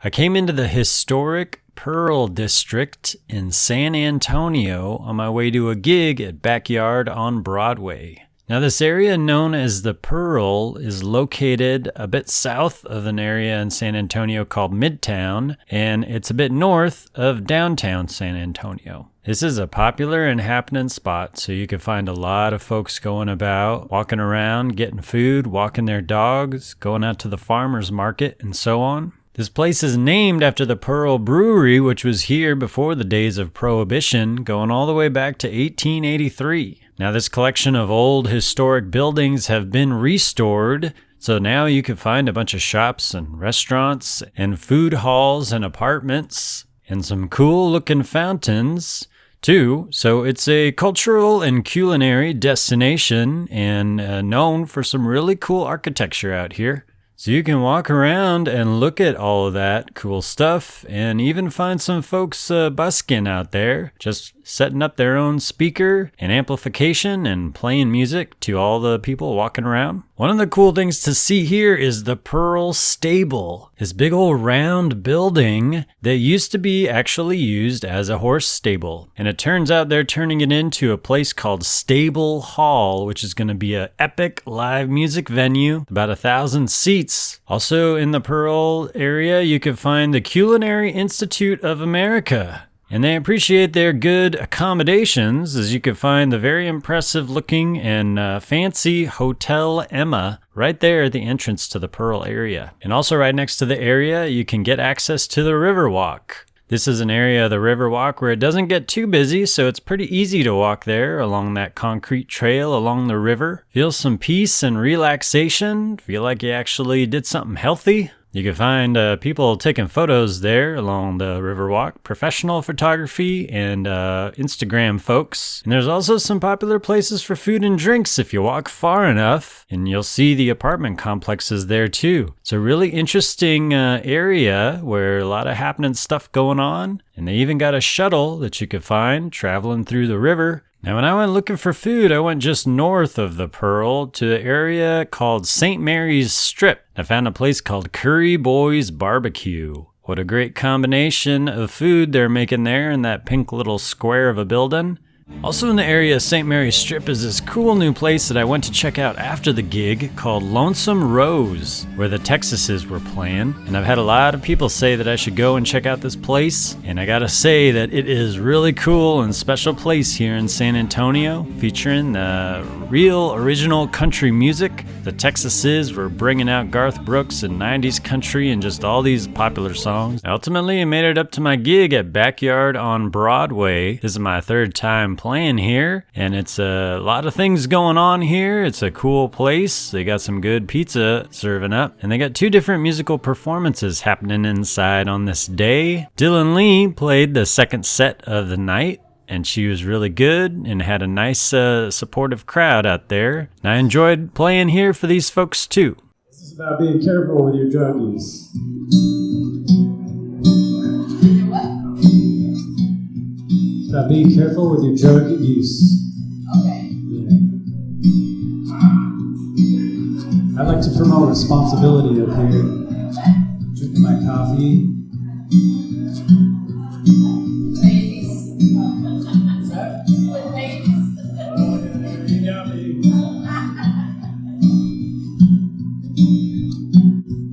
I came into the historic Pearl District in San Antonio on my way to a gig at Backyard on Broadway. Now, this area known as the Pearl is located a bit south of an area in San Antonio called Midtown, and it's a bit north of downtown San Antonio. This is a popular and happening spot, so you can find a lot of folks going about, walking around, getting food, walking their dogs, going out to the farmer's market, and so on. This place is named after the Pearl Brewery, which was here before the days of prohibition, going all the way back to 1883. Now, this collection of old historic buildings have been restored, so now you can find a bunch of shops and restaurants and food halls and apartments and some cool looking fountains too. So it's a cultural and culinary destination and known for some really cool architecture out here. So you can walk around and look at all of that cool stuff and even find some folks busking out there, just setting up their own speaker and amplification and playing music to all the people walking around. One of the cool things to see here is the Pearl Stable, this big old round building that used to be actually used as a horse stable. And it turns out they're turning it into a place called Stable Hall, which is going to be an epic live music venue, about 1,000 seats. Also in the Pearl area, you can find the Culinary Institute of America. And they appreciate their good accommodations, as you can find the very impressive looking and fancy Hotel Emma right there at the entrance to the Pearl area. And also right next to the area, you can get access to the Riverwalk. This is an area of the Riverwalk where it doesn't get too busy, so it's pretty easy to walk there along that concrete trail along the river. Feel some peace and relaxation. Feel like you actually did something healthy. You can find people taking photos there along the Riverwalk, professional photography and Instagram folks. And there's also some popular places for food and drinks if you walk far enough, and you'll see the apartment complexes there too. It's a really interesting area where a lot of happening stuff going on, and they even got a shuttle that you could find traveling through the river. Now, when I went looking for food, I went just north of the Pearl to an area called St. Mary's Strip. I found a place called Curry Boys BBQ. What a great combination of food they're making there in that pink little square of a building. Also in the area of St. Mary's Strip is this cool new place that I went to check out after the gig called Lonesome Rose, where the Texases were playing. And I've had a lot of people say that I should go and check out this place. And I gotta say that it is really cool and special place here in San Antonio, featuring the real original country music. The Texases were bringing out Garth Brooks and 90s country and just all these popular songs. Ultimately, I made it up to my gig at Backyard on Broadway. This is my third time playing here, and it's a lot of things going on here. It's a cool place. They got some good pizza serving up, and they got 2 different musical performances happening inside on this day. Dylan Lee played the second set of the night, and she was really good and had a nice supportive crowd out there. And I enjoyed playing here for these folks too. This is about being careful with your drug use. About being careful with your drug use. Okay. Yeah. I like to promote responsibility up here. Drinking my coffee.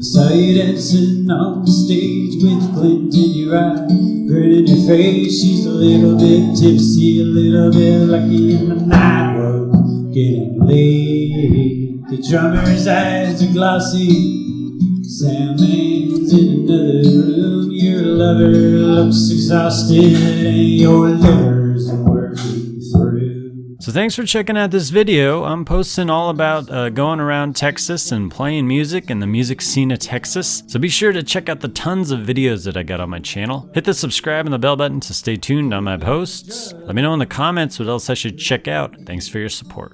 Saw you dancing on the stage with a glint in your eye, grin in your face. She's a little bit tipsy, a little bit lucky, and the night was getting late. The drummer's eyes are glossy, Sandman's in another room. Your lover looks exhausted, and your liver's working through. So thanks for checking out this video. I'm posting all about going around Texas and playing music and the music scene of Texas. So be sure to check out the tons of videos that I got on my channel. Hit the subscribe and the bell button to stay tuned on my posts. Let me know in the comments what else I should check out. Thanks for your support.